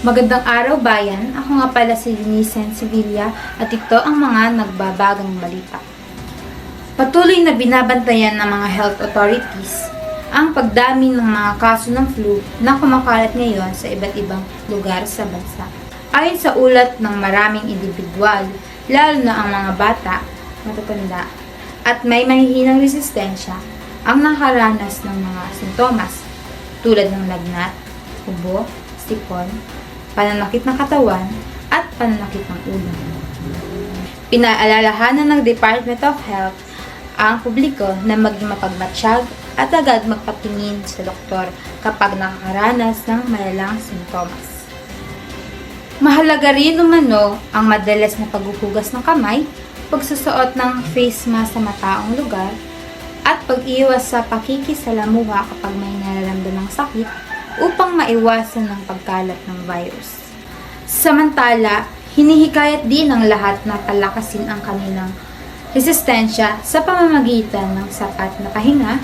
Magandang araw bayan, ako nga pala si Denise Sevilla at ito ang mga nagbabagang balita. Patuloy na binabantayan ng mga health authorities ang pagdami ng mga kaso ng flu na kumakalat ngayon sa iba't ibang lugar sa bansa. Ayon sa ulat ng maraming individual, lalo na ang mga bata, matatanda, at may mahihinang resistensya ang nakaranas ng mga sintomas tulad ng lagnat, ubo, sipon, pananakit ng katawan, at pananakit ng ulo. Pinaalalahanan ng Department of Health ang publiko na maging mapagmatsyag at agad magpatingin sa doktor kapag nakakaranas ng malalang sintomas. Mahalaga rin umano ang madalas na paghuhugas ng kamay, pagsusuot ng face mask sa mataong lugar, at pag-iwas sa pakikisalamuha kapag may nararamdamang sakit upang maiwasan ng pagkalat ng virus. Samantala, hinihikayat din ng lahat na palakasin ang kanilang resistensya sa pamamagitan ng sapat na pahinga,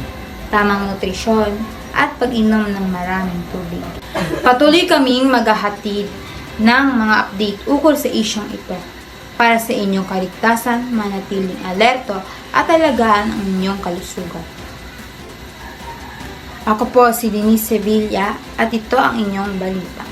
tamang nutrisyon, at pag-inom ng maraming tubig. Patuloy kaming maghahatid ng mga update ukol sa isyong ito para sa inyong kaligtasan, manatiling alerto at alagaan ang inyong kalusugan. Ako po si Denise Sevilla at ito ang inyong balita.